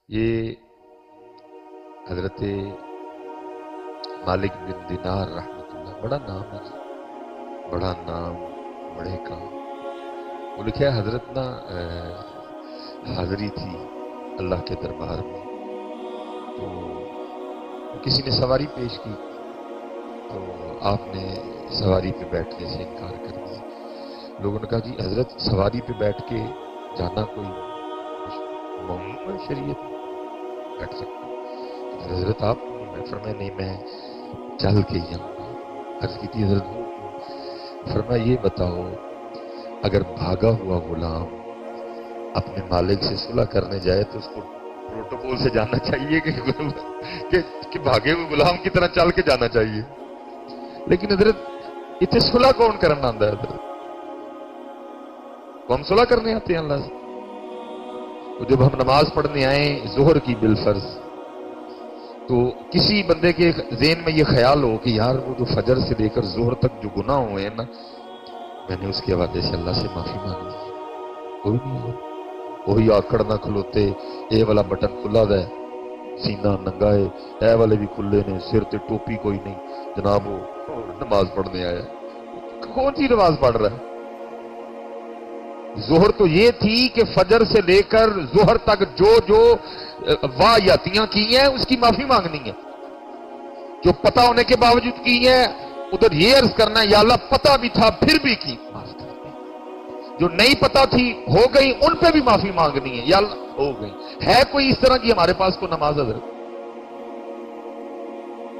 یہ حضرت مالک بن دینار رحمۃ اللہ، بڑا نام ہے جی، بڑا نام بڑے کام۔ وہ لکھا ہے حضرت نا حاضری تھی اللہ کے دربار میں، تو کسی نے سواری پیش کی تو آپ نے سواری پہ بیٹھنے سے انکار کر دیا۔ لوگوں نے کہا جی حضرت سواری پہ بیٹھ کے جانا کوئی ممنوع ہے شریعت میں، بیٹھ سکتے ہیں؟ حضرت آپ میں فرمایا نہیں میں چل کے ہی جاؤں گا۔ عرض کی تھی حضرت وہ کیوں؟ فرمایا یہ بتاؤ اگر بھاگا ہوا غلام اپنے مالک سے صلح کرنے جائے تو اس کو پروٹوکول سے جانا چاہیے کہ بھاگے ہوئے غلام کی طرح چل کے جانا چاہیے؟ لیکن حضرت اتنے صلح کون کرنا آتا ہے؟ حضرت وہ ہم صلح کرنے آتے ہیں اللہ سے؟ تو جب ہم نماز پڑھنے آئیں ظہر کی بالفرض، تو کسی بندے کے ذہن میں یہ خیال ہو کہ یار وہ جو فجر سے لے کر ظہر تک جو گناہ ہوئے ہیں نا، میں نے اس کے حوالے سے اللہ سے معافی مانگی ہے، کوئی نہیں ہے وہی آکڑ نہ کھلوتے، اے والا بٹن کھلا ہے، سینہ ننگا ہے، اے والے بھی کھلے نے، سر تے ٹوپی کوئی نہیں، جناب وہ نماز پڑھنے آیا۔ کون سی نماز پڑھ رہا ہے؟ ظہر تو یہ تھی کہ فجر سے لے کر ظہر تک جو جو واہیاتیاں کی ہیں اس کی معافی مانگنی ہے، جو پتہ ہونے کے باوجود کی ہیں ادھر یہ عرض کرنا ہے یا اللہ پتہ بھی تھا پھر بھی کی، معاف کر دیں۔ جو نہیں پتہ تھی ہو گئی ان پہ بھی معافی مانگنی ہے یا اللہ ہو گئی۔ ہے کوئی اس طرح کی ہمارے پاس کو نماز حضرت؟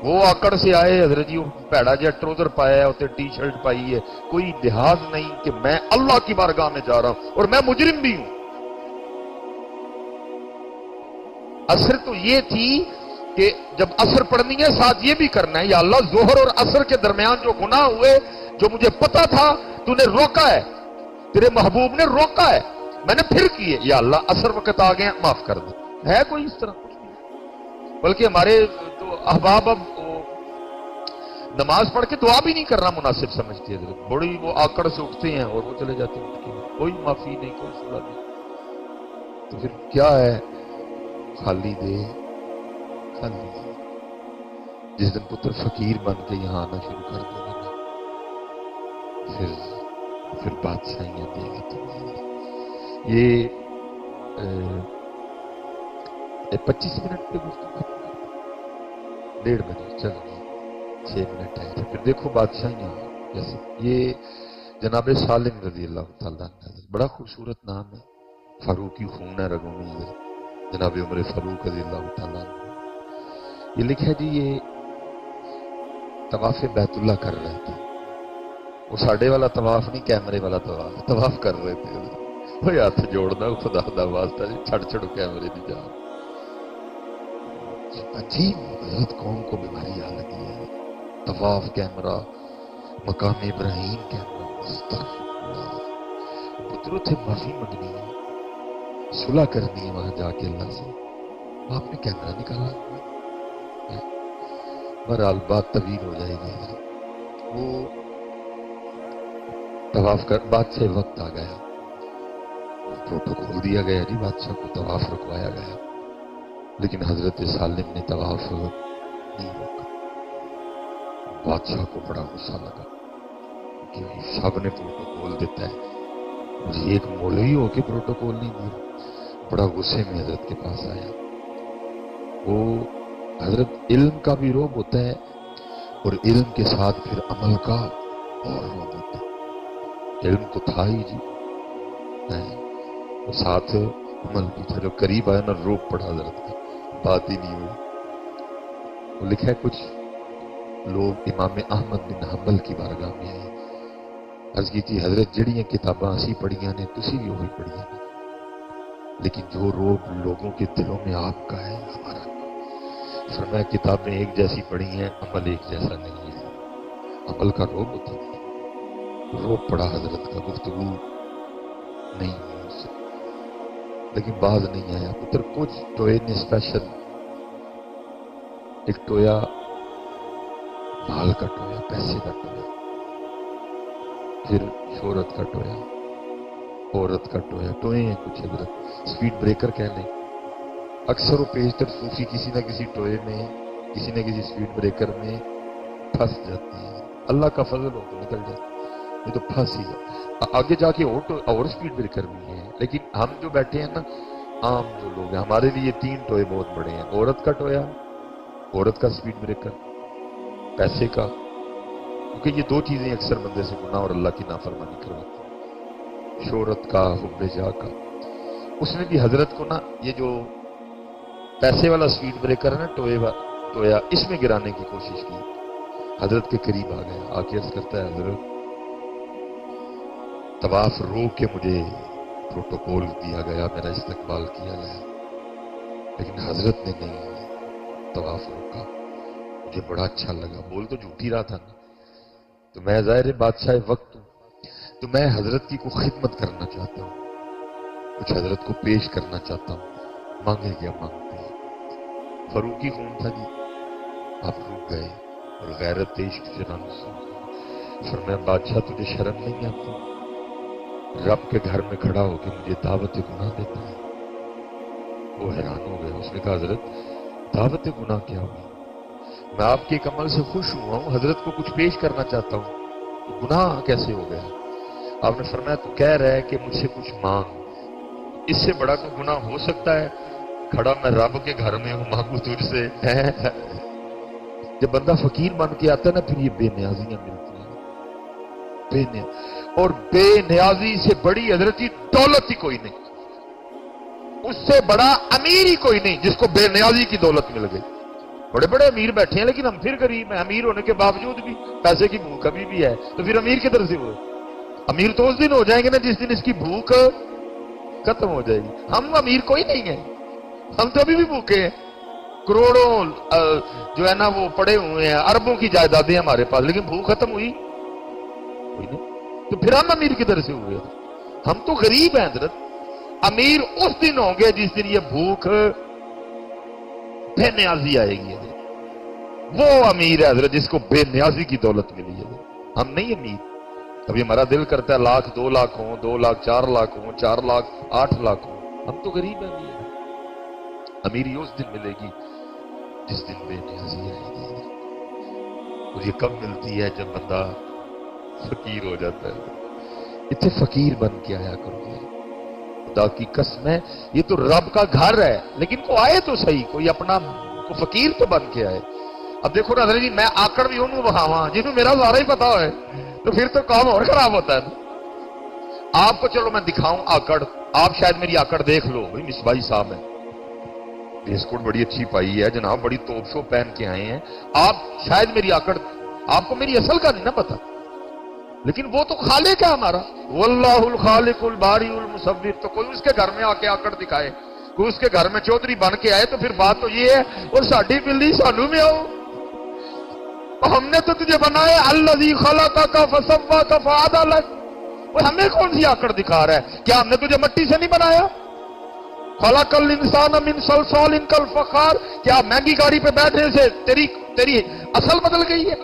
وہ آکڑ سے آئے حضرت جی، پیڑا جا ٹروزر پایا ہے اسے ٹی شرٹ پائی ہے، کوئی لحاظ نہیں کہ میں اللہ کی بارگاہ میں جا رہا ہوں اور میں مجرم بھی ہوں۔ عصر تو یہ تھی کہ جب عصر پڑھنی ہے ساتھ یہ بھی کرنا ہے یا اللہ ظہر اور عصر کے درمیان جو گناہ ہوئے جو مجھے پتا تھا تو نے روکا ہے، تیرے محبوب نے روکا ہے، میں نے پھر کیے، یا اللہ عصر وقت آ گئے معاف کر دے۔ ہے کوئی اس طرح؟ کچھ نہیں۔ بلکہ ہمارے تو احباب اب نماز پڑھ کے دعا بھی نہیں کرنا مناسب سمجھتی ہے، بڑی وہ آکڑ سے اٹھتے ہیں اور وہ چلے جاتے ہیں اٹھ کے، کوئی معافی نہیں، کوئی صلح نہیں۔ تو پھر کیا ہے؟ خالی دے خالی دے۔ جس دن پتر فقیر بن کے یہاں آنا شروع کر دے گا نا، پھر بادشاہیاں دے گا تمہیں۔ یہ 25 منٹ پہ گفتگو، 1.5 بجے چل گئی، 6 منٹ ہے، پھر دیکھو بادشاہیاں جیسے یہ جناب سالم رضی اللہ تعالیٰ عنہ، بڑا خوبصورت نام ہے، فاروقی خون ہے رگوں میں، جناب عمر فاروق رضی اللہ تعالیٰ عنہ۔ یہ لکھا ہے جی یہ طواف بیت اللہ کر رہے تھے، وہ ساڑھے والا طواف نہیں، کیمرے والا طواف کر رہے تھے۔ وہ ہاتھ جوڑنا خدا دا واسطہ جی، چھڑ چھڑو کیمرے دی جان۔ عجیب حضرت قوم کو بیماری آ لگی ہے، طواف کیمرہ، مقام ابراہیم کیمرہ، استغفر اللہ۔ پتروں تھے معافی منگنی ہے، صلح کرنی ہے وہاں جا کے اللہ سے، آپ نے کیمرہ نکالا۔ بہرحال بات طویل ہو جائے گی۔ وہ طواف کر بادشاہ وقت آ گیا، پروٹوکول دیا گیا جی، بادشاہ کو طواف رکوایا گیا، لیکن حضرت سالم نے طواف نہیں روکا۔ بادشاہ کو بڑا غصہ لگا کہ سب نے پروٹوکول دیتا ہے، مجھے ایک مولوی ہو کے پروٹوکول نہیں دیا۔ بڑا غصے میں حضرت کے پاس آیا۔ وہ حضرت علم کا بھی روب ہوتا ہے اور علم کے ساتھ پھر عمل کا اور روب ہوتا ہے۔ علم تو تھا ہی جی، اور ساتھ عمل بھی تھا، جو قریب آیا نا روب پڑا حضرت کا، بات ہی نہیں ہوئی۔ وہ لکھا ہے کچھ لوگ امام احمد بن حنبل کی بارگاہ میں آئے، عرض کی تھی حضرت جڑیاں کتاباں اسی پڑھیاں نے تسی بھی وہی پڑھیاں نے، لیکن جو روب لوگوں کے دلوں میں آپ کا ہے ہمارا نہیں۔ فرمایا کتابیں ایک جیسی پڑھی ہیں، عمل ایک جیسا نہیں ہے۔ عمل کا روب ہوتا ہے، روب پڑا حضرت کا، گفتگو نہیں ہوئی اس سے، لیکن باز نہیں آیا۔ پتر کچھ ٹوئے نے اسپیشل، ایک ٹویا مال کا ٹویا، پیسے کا ٹویا، پھر شہرت کا ٹویا، عورت کا ٹویا، ٹوئے ہیں کچھ حضرت، سپیڈ بریکر کہہ لیں، اکثر و بیشتر صوفی کسی نہ کسی ٹوئے میں، کسی نہ کسی سپیڈ بریکر میں پھنس جاتی ہیں. اللہ کا فضل ہو تو نکل جاتی، یہ تو پھنس ہی جاتی. آگے جا کے اور سپیڈ بریکر بھی ہیں، لیکن ہم جو بیٹھے ہیں نا، عام جو لوگ ہیں، ہمارے لیے 3 ٹوئے بہت بڑے ہیں. عورت کا ٹویا، عورت کا سپیڈ بریکر، پیسے کا. کیونکہ یہ 2 چیزیں اکثر بندے سے گناہ اور اللہ کی نافرمانی کرواتی ہیں. شہرت کا، حب جاہ کا. اس نے بھی حضرت کو نا یہ جو پیسے والا سپیڈ بریکر ہے نا، ٹویا، اس میں گرانے کی کوشش کی. حضرت کے قریب آ گیا، آ کے عرض کرتا ہے حضرت طواف روک کے مجھے پروٹوکول دیا گیا، میرا استقبال کیا گیا، لیکن حضرت نے نہیں طواف روکا. مجھے بڑا اچھا لگا. بول تو جھوٹ ہی رہا تھا نا. تو میں ظاہر بادشاہ وقت ہوں، تو میں حضرت کی کو خدمت کرنا چاہتا ہوں، کچھ حضرت کو پیش کرنا چاہتا ہوں. مانگے کیا مانگتے ہیں؟ فاروقی خون تھا جی. آپ رک گئے اور غیرت عشق سے رنگ سے فرمایا بادشاہ تجھے شرم نہیں آتی؟ رب کے گھر میں کھڑا ہو کے مجھے دعوت گناہ دیتا ہے. وہ حیران ہو گیا. اس نے کہا حضرت دعوت گناہ کیا ہوئی؟ میں آپ کے ایک عمل سے خوش ہوا ہوں، حضرت کو کچھ پیش کرنا چاہتا ہوں، تو گناہ کیسے ہو گیا؟ آپ نے فرمایا تو کہہ رہا ہے کہ مجھ سے کچھ مانگ، اس سے بڑا کوئی گناہ ہو سکتا ہے؟ کھڑا میں رب کے گھر میں ہوں، مانگوں تجھ سے. جب بندہ فقیر بن کے آتا ہے نا، پھر یہ بے نیازیاں ملتی ہیں. اور بے نیازی سے بڑی حضرتی دولت ہی کوئی نہیں، اس سے بڑا امیر ہی کوئی نہیں جس کو بے نیازی کی دولت مل گئی. بڑے بڑے امیر بیٹھے ہیں لیکن ہم پھر غریب ہیں. امیر ہونے کے باوجود بھی پیسے کی بھوک ابھی بھی ہے، تو پھر امیر کدھر سے ہوئے؟ امیر تو اس دن ہو جائیں گے نا جس دن اس کی بھوک ختم ہو جائے گی. ہم امیر کوئی نہیں ہیں، ہم تو ابھی بھی بھوکے ہیں. کروڑوں جو ہے نا وہ پڑے ہوئے ہیں، اربوں کی جائیدادیں ہمارے پاس، لیکن بھوک ختم ہوئی کوئی نہیں. تو پھر ہم امیر کدھر سے ہوئے؟ ہم تو غریب ہیں حضرت. امیر اس دن ہوں گے جس دن یہ بھوک بے نیازی آئے گی. وہ امیر ہے حضرت جس کو بے نیازی کی دولت ملی ہے. ہم نہیں امیر. ابھی ہمارا دل کرتا ہے 1,00,000 2,00,000 ہوں، 2,00,000 4,00,000 ہوں، 4,00,000 8,00,000 ہوں. ہم تو غریب ہیں. امیری اس دن ملے گی جس دن بے نیازی آئے گی. اور یہ کب ملتی ہے؟ جب بندہ فقیر ہو جاتا ہے. اتنے فقیر بن کے آیا کرو. خدا کی قسم ہے، یہ تو رب کا گھر ہے، لیکن کو آئے تو صحیح، کوئی اپنا کو فقیر تو بن کے آئے. اب دیکھو نا حضرت جی، میں آکڑ بھی ہوں وہاں جس میں میرا سارا ہی پتا ہے، تو پھر تو کام اور خراب ہوتا ہے. آپ کو چلو میں دکھاؤں آکڑ، آپ شاید میری آکڑ دیکھ لو. بھائی مصباحی صاحب ہیں، بیسکوٹ بڑی اچھی پائی ہے جناب، بڑی توپ شو پہن کے آئے ہیں. آپ شاید میری آکڑ، آپ کو میری اصل کا نہیں نا پتا، لیکن وہ تو خالق ہے ہمارا. واللہ الخالق الباری المصور. تو کوئی اس کے گھر میں آ کے آکڑ دکھائے، کوئی اس کے گھر میں چودھری بن کے آئے، تو پھر بات تو یہ ہے اور ساڈی بلی سانو میں آؤ. ہم نے تو تجھے بنایا الذی خلقک فسواک فعدلک. وہ ہمیں کون سی آکڑ دکھا رہا ہے؟ کیا ہم نے تجھے مٹی سے نہیں بنایا؟ خلق الانسان من صلصال کالفخار. کیا مہنگی گاڑی پہ بیٹھنے سے تیری اصل بدل گئی ہے؟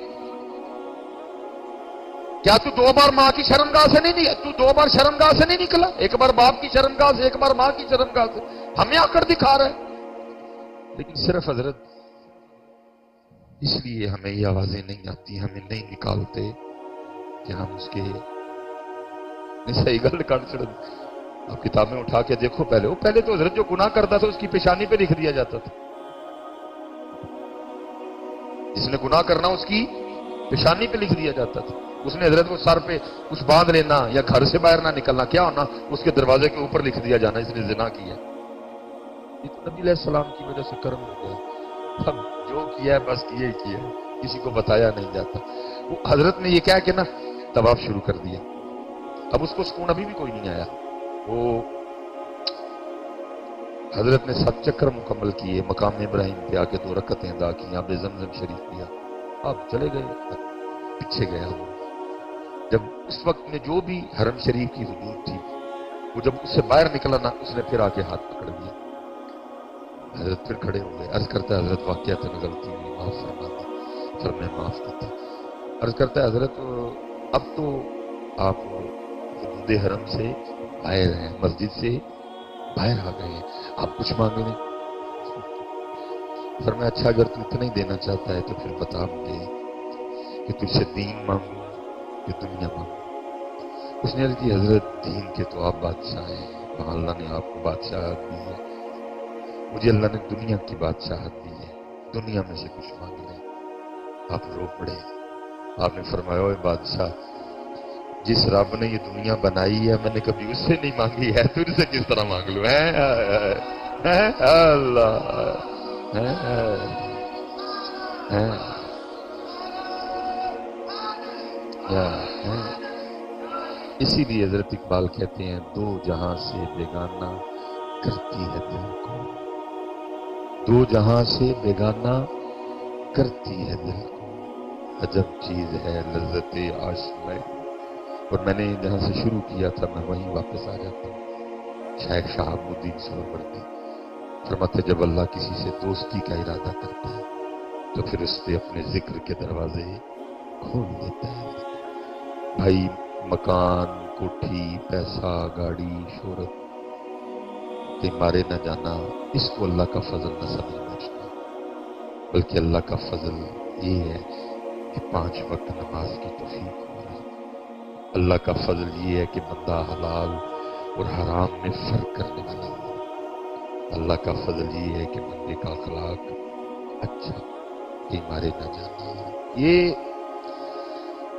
کیا تو 2 بار ماں کی شرمگاہ سے نہیں، تو 2 بار شرمگاہ سے نہیں نکلا؟ ایک بار باپ کی شرمگاہ سے، ایک بار ماں کی شرمگاہ سے. ہمیں آکڑ دکھا رہا ہے. لیکن صرف حضرت اس لیے ہمیں یہ آوازیں نہیں آتی، ہمیں نہیں نکالتے کہ ہم اس کے صحیح گل کر چڑھ. آپ کتابیں اٹھا کے دیکھو، پہلے تو حضرت جو گناہ کرتا تھا اس کی پیشانی پہ لکھ دیا جاتا تھا. جس نے گناہ کرنا اس کی پیشانی پہ لکھ دیا جاتا تھا. اس نے حضرت کو سر پہ کچھ باندھ لینا یا گھر سے باہر نہ نکلنا، کیا ہونا؟ اس کے دروازے کے اوپر لکھ دیا جانا اس نے زنا کیا. یہ تو نبی علیہ السلام کی وجہ سے کرم ہو گیا. اب جو کیا ہے بس کیا ہی کیا ہے، کسی کو بتایا نہیں جاتا. وہ حضرت نے یہ کہا کہ نا طواف شروع کر دیا. اب اس کو سکون ابھی بھی کوئی نہیں آیا. وہ حضرت نے 7 چکر مکمل کیے، مقام ابراہیم پہ آ کے 2 رکعتیں ادا کی، آپ زمزم شریف پیا، آپ چلے گئے. پیچھے گیا وہ. جب اس وقت میں جو بھی حرم شریف کی حدود تھی، وہ جب اس سے باہر نکلا نا، اس نے پھر آ کے ہاتھ پکڑ لیا. حضرت پھر کھڑے ہو گئے. عرض کرتا ہے حضرت واقعات غلطی ہوئی، معاف فرما دی. فرمایا معاف کی. عرض کرتا ہے حضرت اب تو آپ حدود حرم سے باہر ہیں، مسجد سے باہر آ گئے ہیں، آپ کچھ مانگیں. فرمایا اچھا اگر تو اتنا ہی دینا چاہتا ہے تو پھر بتا مجھے کہ تجھ سے دین مانگوں کہ دنیا مانگوں؟ اس نے عرض کی حضرت دین کے تو آپ بادشاہ ہیں، وہاں اللہ نے آپ کو بادشاہت دی ہے، مجھے اللہ نے دنیا کی بادشاہت دی ہے، دنیا میں سے کچھ مانگ لیں۔ آپ رو پڑے۔ آپ نے فرمایا اوے بادشاہ، جس رب نے یہ دنیا بنائی ہے میں نے کبھی اس سے نہیں مانگی ہے، تجھ سے کس طرح مانگ لوں؟ اللہ اسی لیے حضرت اقبال کہتے ہیں دو جہاں سے بیگانہ کرتی ہے دل کو، دو جہاں سے بیگانہ کرتی ہے دل کو، عجب چیز ہے لذت آشنا۔ اور میں نے جہاں سے شروع کیا تھا میں وہیں واپس آ جاتا ہوں۔ شیخ شہاب الدین سہروردی فرماتے جب اللہ کسی سے دوستی کا ارادہ کرتا ہے تو پھر اس پہ اپنے ذکر کے دروازے کھول دیتا ہے۔ بھائی مکان، کوٹھی، پیسہ، گاڑی، شہرت کے مارے نہ جانا، اس کو اللہ کا فضل نہ سمجھنا، بلکہ اللہ کا فضل یہ ہے کہ 5 وقت نماز کی توفیق ہو رہی۔ اللہ کا فضل یہ ہے کہ بندہ حلال اور حرام میں فرق کرنے والا ہو۔ اللہ کا فضل یہ ہے کہ بندے کا اخلاق اچھا، کہ مارے نہ جانا۔ یہ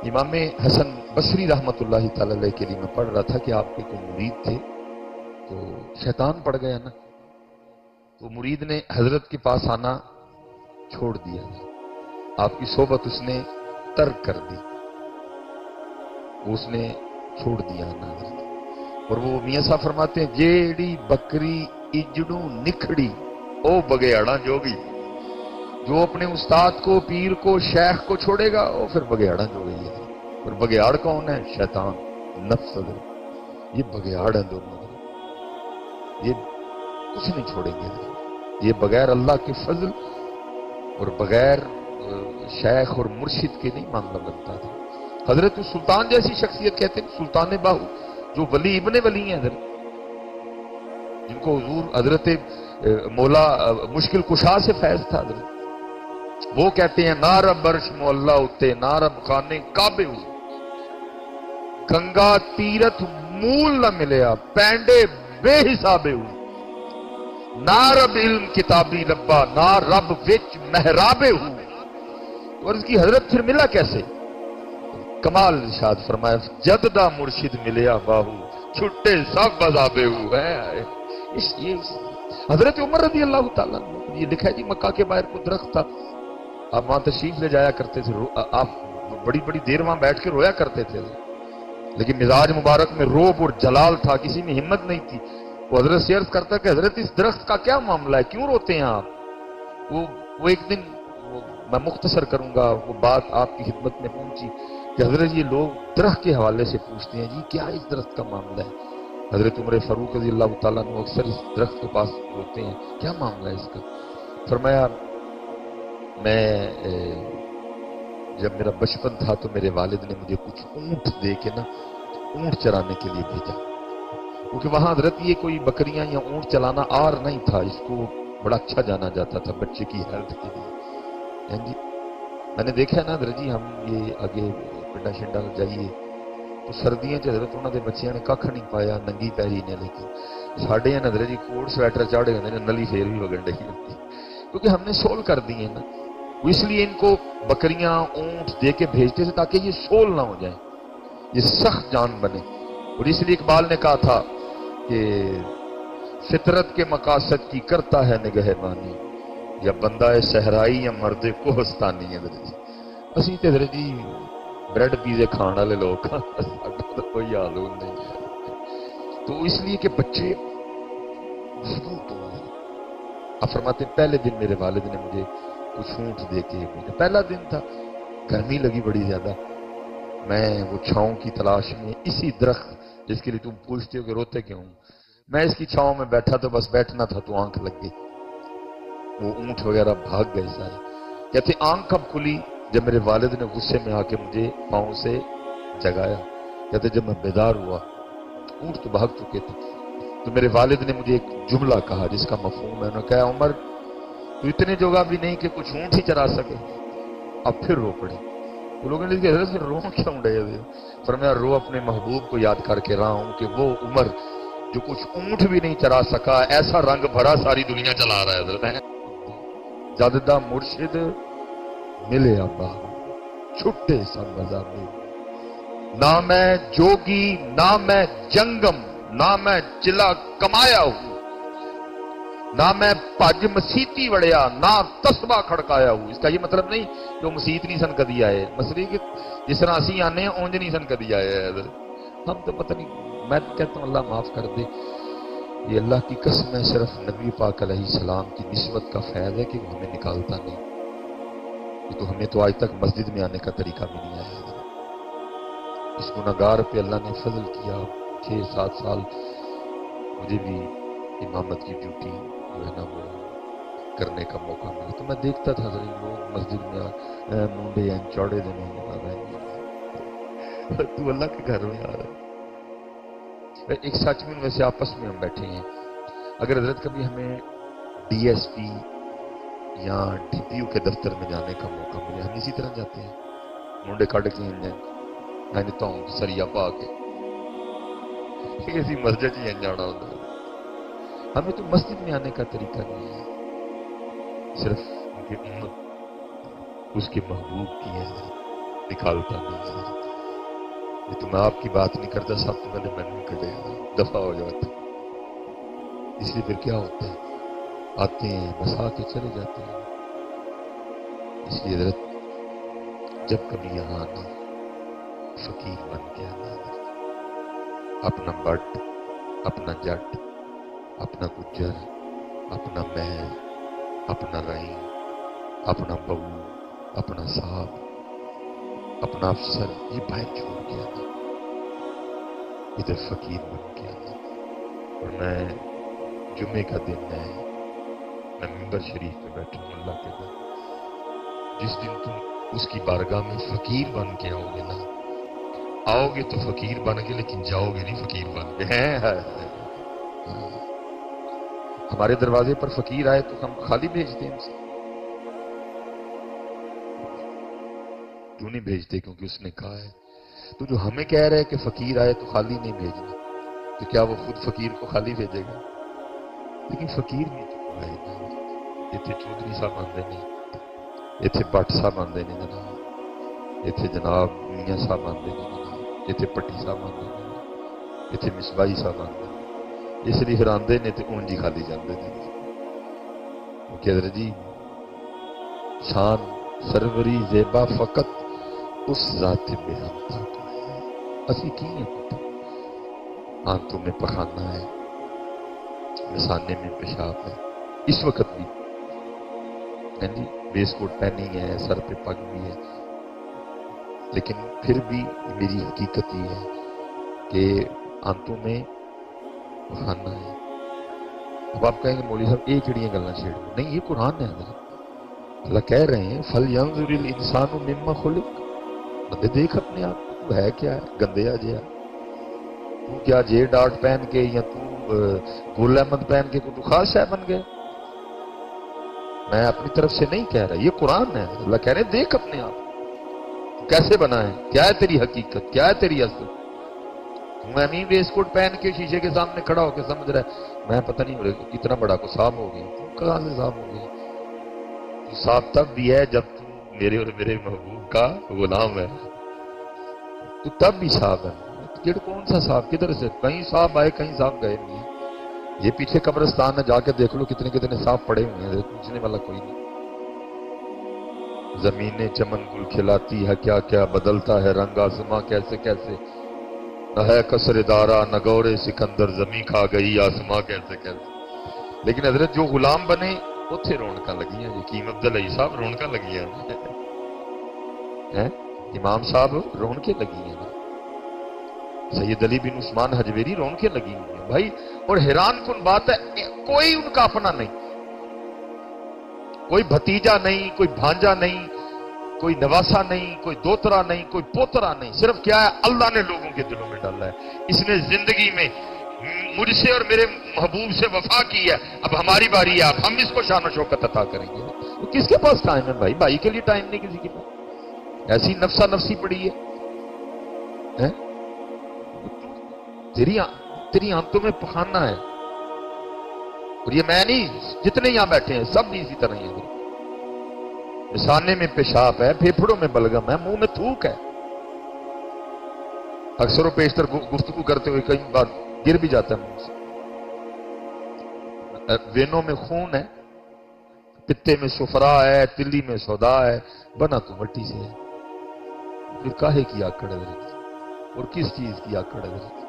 امام حسن بصری رحمت اللہ تعالی علیہ کے لیے میں پڑھ رہا تھا کہ آپ کے کوئی مرید تھے تو شیطان پڑ گیا نا، تو مرید نے حضرت کے پاس آنا چھوڑ دیا، آپ کی صحبت اس نے ترک کر دی، اس نے چھوڑ دیا نا حضرت۔ اور وہ میاں صاحب فرماتے ہیں جیڑی بکری اجڑوں نکھڑی او بگیاڑا جوگی، جو اپنے استاد کو، پیر کو، شیخ کو چھوڑے گا وہ پھر بگیاڑا جو گئی ہے۔ اور بگیاڑ کون ہے؟ شیطان، نفس، یہ بگیاڑ ہیں دونوں، یہ کچھ نہیں چھوڑیں گے، یہ بغیر اللہ کے فضل اور بغیر شیخ اور مرشد کے نہیں معاملہ بنتا تھا۔ حضرت سلطان جیسی شخصیت کہتے ہیں سلطان باہو، جو ولی ابن ولی ہیں حضرت، جن کو حضور حضرت مولا مشکل کشا سے فیض تھا حضرت، وہ کہتے ہیں نارب برش مولا اتے نارب خانے کعبے ہو، گنگا تیرت مول نہ ملیا پینڈے بے حسابے ہو، نارب علم کتابی لبا نہ رب وچ محرابے ہو۔ اور اس کی حضرت پھر ملا کیسے؟ کمال ارشاد فرمایا جددہ مرشد ملیا باہو چھٹے سب بذابے ہو ہے۔ حضرت عمر رضی اللہ تعالیٰ یہ لکھا ہے جی مکہ کے باہر کو درخت تھا، آپ وہاں تشریف لے جایا کرتے تھے، آپ بڑی بڑی دیر وہاں بیٹھ کے رویا کرتے تھے، لیکن مزاج مبارک میں روب اور جلال تھا، کسی میں ہمت نہیں تھی۔ وہ حضرت سے عرض کرتا کہ حضرت اس درخت کا کیا معاملہ ہے، کیوں روتے ہیں آپ؟ وہ ایک دن میں مختصر کروں گا، وہ بات آپ کی خدمت میں پہنچی کہ حضرت یہ لوگ درخت کے حوالے سے پوچھتے ہیں جی کیا اس درخت کا معاملہ ہے؟ حضرت عمر فاروق رضی اللہ تعالیٰ عنہ اکثر اس درخت کے پاس ہوتے ہیں، کیا معاملہ ہے اس کا؟ فرمایا میں جب میرا بچپن تھا تو میرے والد نے مجھے کچھ اونٹ دے کے نا اونٹ چرانے کے لیے بھیجا، کیونکہ وہاں حضرت یہ کوئی بکریاں یا اونٹ چلانا آر نہیں تھا، اس کو بڑا اچھا جانا جاتا تھا بچے کی ہیلتھ کے لیے۔ جی میں نے دیکھا ہے نا حضرت جی، ہم یہ آگے پنڈا شنڈا جائیے تو سردیاں حضرت انہوں نے بچیاں نے کھ نہیں پایا، ننگی پیری نے، لیکن ساڈے حضرت جی کوٹ سویٹر چاڑے ہوتے ہیں، نلی پھر بھی وگن ڈی ہوتی، کیونکہ ہم نے سول کر دی ہیں نا، اس لیے ان کو بکریاں اونٹ دے کے بھیجتے تھے تاکہ یہ سول نہ ہو جائیں، یہ سخت جان بنے۔ اور اس لیے اقبال نے کہا تھا کہ فطرت کے مقاصد کی کرتا ہے نگہبانی، یا بندہ ہے صحرائی یا مرد کوہستانی ہے۔ اسی تے حضرت جی بریڈ پیزے کھان والے لوگ تو کوئی حال نہیں ہے، تو اس لیے کہ بچے مضبوط ہو گئے۔ آپ فرماتے پہلے دن میرے والد نے مجھے کچھ اونٹ دے کے بھیجا، پہلا دن تھا، گرمی لگی بڑی زیادہ، میں وہ چھاؤں کی تلاش میں اسی درخت جس کے لیے تم پوچھتے ہو کہ روتے کیوں، میں اس کی چھاؤں میں بیٹھا تو بس بیٹھنا تھا تو آنکھ لگ گئی، وہ اونٹ وغیرہ بھاگ گئے سارے۔ کہتے آنکھ کب کھلی؟ جب میرے والد نے غصے میں آ کے مجھے پاؤں سے جگایا۔ کہتے جب میں بیدار ہوا اونٹ تو بھاگ چکے تھے، تو میرے والد نے مجھے ایک جملہ کہا جس کا مفہوم ہے، انہوں نے کہا عمر تو اتنے جگہ بھی نہیں کہ کچھ اونٹ ہی چرا سکے. اب پھر رو پڑے. وہ لوگوں نے کہا حضرت رو کیوں رہے؟ فرمایا رو اپنے محبوب کو یاد کر کے رہا ہوں کہ وہ عمر جو کچھ اونٹ بھی نہیں چرا سکا ایسا رنگ بھرا ساری دنیا چلا رہا ہے حضرت. جددہ مرشد ملے ابا چھٹے سب مذہبی، نہ میں جوگی نہ میں جنگم نہ میں چلا کمایا ہوں، نہ میں پج مسیتی وڑیا نہ تسبہ کھڑکایا ہوں. اس کا یہ مطلب نہیں کہ وہ مسیت نہیں سن کدی آئے، مسئلے کہ جس طرح اسی آنے ہیں اونج نہیں سن کدی آئے ہے. ہم تو پتہ نہیں، میں کہتا ہوں اللہ معاف کر دے. یہ اللہ کی قسم ہے، صرف نبی پاک علیہ السلام کی نسبت کا فیض ہے کہ وہ ہمیں نکالتا نہیں. یہ تو ہمیں تو آج تک مسجد میں آنے کا طریقہ بھی نہیں آیا. اس گناہگار پہ اللہ نے فضل کیا. 6-7 سال مجھے بھی امامت کی ڈیوٹی جو ہے نا وہ کرنے کا موقع ملا تو میں دیکھتا تھا لوگ مسجد میں منڈے ہیں چوڑے دن لگا رہے ہیں. تو اللہ کے گھر میں آ رہا ہے. ایک سچ میں ویسے آپس میں ہم بیٹھے ہیں، اگر حضرت کبھی ہمیں ڈی ایس پی یا ڈی پی او کے دفتر میں جانے کا موقع ملے ہم اسی طرح جاتے ہیں، منڈے کٹ کے میں نے تو سریا پا کے اسی مسجد ہی جانا ہوتا ہے. ہمیں تو مسجد میں آنے کا طریقہ نہیں ہے، صرف ان کی امت اس کے محبوب کی ہے، نکالتا نہیں ہے. یہ تو میں آپ کی بات نہیں کرتا، سب تو پہلے میں نے کٹے دفاع ہو جاتا. اس لیے پھر کیا ہوتا ہے، آتے ہیں بسا کے چلے جاتے ہیں. اس لیے حضرت جب کبھی یہاں آنا فقیر بن کے آنا، اپنا بٹ اپنا جٹ اپنا گجر اپنا مہر اپنا رعین اپنا بہو اپنا صاحب اپنا افسر یہ باہر چھوڑ کے آنا، ادھر فقیر بن کے آنا. اور میں جمعے کا دن ہے، میں ممبر شریف پہ بیٹھا ہوں اللہ کے گھر. جس دن تم اس کی بارگاہ میں فقیر بن کے آؤ گے نا، آؤ گے تو فقیر بن کے لیکن جاؤ گے نہیں فقیر بن کے. ہمارے دروازے پر فقیر آئے تو ہم خالی بھیجتے ہیں اسے، کیوں نہیں بھیجتے؟ کیونکہ اس نے کہا ہے. تو جو ہمیں کہہ رہے کہ فقیر آئے تو خالی نہیں بھیجنا، تو کیا وہ خود فقیر کو خالی بھیجے گا؟ لیکن فقیر بھی تو آئے نا. اتنے چودھری صاحب آندے نہیں، اتنے بٹ صاحب آندے نہیں جناب، اتنے جناب میاں صاحب آندے نہیں جناب، اتنے پٹی صاحب آندے نہیں، اتنے مصباحی صاحب آندے نہیں. اس لیے پھر آندے نے تو اونج ہی خالی جاندے نے. کہ حضرت جی شان سروری زیبا فقط اس ذات بے ہمتا کا ہے. اسی کی ہیں پتہ، آنتوں میں پخانا ہے، مثانے میں پیشاب ہے، اس وقت بھی جی بیس کوٹ پہنی ہے، سر پہ پگ بھی ہے، لیکن پھر بھی میری حقیقت یہ ہے کہ آنتوں میں پخانا ہے. اب آپ کہیں گے مولوی صاحب ایک جڑیاں گلاں چھیڑ نہیں، یہ قرآن ہے حضرت. اللہ کہہ رہے ہیں فَلْيَنْظُرِ الْإِنسَانُ مِمَّا خُلِقَ. بندے دیکھ اپنے آپ کو، تو ہے کیا ہے؟ گندیا جیا. تو کیا جے ڈاٹ پہن کے یا تو گل احمد پہن کے کوئی خاص ہے بن گیا؟ میں اپنی طرف سے نہیں کہہ رہا، یہ قرآن ہے. اللہ کہہ رہے ہیں دیکھ اپنے آپ کو کیسے بنا ہے، کیا ہے تیری حقیقت، کیا ہے تیری اصل. میں نہیں ویس کوٹ پہن کے شیشے کے سامنے کھڑا ہو کے سمجھ رہا ہے میں پتہ نہیں کتنا بڑا کو صاحب ہو گیا. تو کہاں سے صاحب ہو گیا؟ تو صاحب تب بھی ہے جب تو میرے اور میرے محبوب کا غلام ہے، تو تب بھی صاحب ہے. کون سا صاحب، کدھر سے؟ کہیں صاحب آئے کہیں صاحب گئے نہیں. یہ پیچھے قبرستان ہے، جا کے دیکھ لو کتنے کتنے صاحب پڑے ہوئے ہیں، پوچھنے والا کوئی نہیں. زمینیں چمن گل کھلاتی ہے، کیا کیا بدلتا ہے رنگ آسماں کیسے کیسے. نہ ہے قصر دارا نہ گورے سکندر، زمیں کھا گئی آسماں کیسے کیسے. لیکن حضرت جو غلام بنے اتنے رونقاں لگیاں. حکیم عبدالعی صاحب رونقاں لگیاں، امام صاحب رونقیں لگی ہیں، سید علی بن عثمان حجویری رونقیں لگی ہوئی ہیں بھائی. اور حیران کن بات ہے کوئی ان کا اپنا نہیں، کوئی بھتیجا نہیں، کوئی بھانجا نہیں، کوئی نواسا نہیں، کوئی دوترا نہیں، کوئی پوترا نہیں. صرف کیا ہے اللہ نے لوگوں کے دلوں میں ڈالا ہے. اس نے زندگی میں مجھ سے اور میرے محبوب سے وفا کی ہے، اب ہماری باری ہے، اب ہم اس کو شان و شوکت عطا کریں گے۔ وہ کس کے پاس ٹائم ہے بھائی؟ بھائی کے لیے ٹائم نہیں کسی کے پاس، ایسی نفسا نفسی پڑی ہے۔ ہیں؟ تیری آنتوں میں پخانا ہے، اور یہ میں نہیں، جتنے یہاں بیٹھے ہیں سب بھی اسی طرح ہی ہیں۔ مثانے میں پیشاب ہے، پھیپھڑوں میں بلغم ہے، منہ میں تھوک ہے۔ اکثر و بیشتر گفتگو کرتے ہوئے کئی بار گر بھی جاتا ہے منہ سے۔ وینوں میں خون ہے، پتے میں سفرا ہے، تلی میں سودا ہے، بنا تو مٹی سے ہے۔ پھر کاہے کی آکڑ ہے درجی، اور کس چیز کی آکڑ ہے درجی؟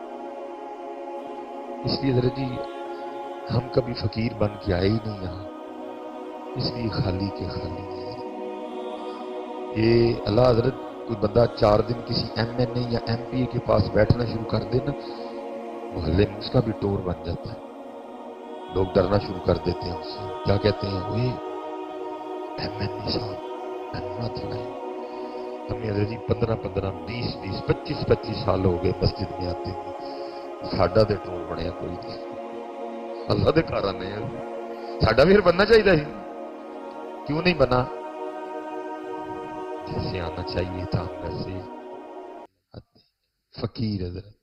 اس لیے درجی ہم کبھی فقیر بن کے آئے ہی نہیں یہاں، اس لیے خالی کے خالی ہے۔ یہ اللہ حضرت کوئی بندہ 4 دن کسی ایم این اے یا ایم پی اے کے پاس بیٹھنا شروع کر دے نا، محلے میں اس کا بھی ٹور بن جاتا ہے، لوگ ڈرنا شروع کر دیتے ہیں اس سے، کیا کہتے ہیں وہ ایم این اے صاحب احمد نہیں۔ ہمیں حضرت جی 15 20 25 سال ہو گئے مسجد میں آتے ہیں، ساڈا تے ٹور بنیا کوئی نہیں، اللہ دے گھر آنے ہیں، ساڈا بھی بننا چاہیے، کیوں نہیں بنا؟ جیسے آنا چاہیے تھا ہم ویسے فقیر حضرت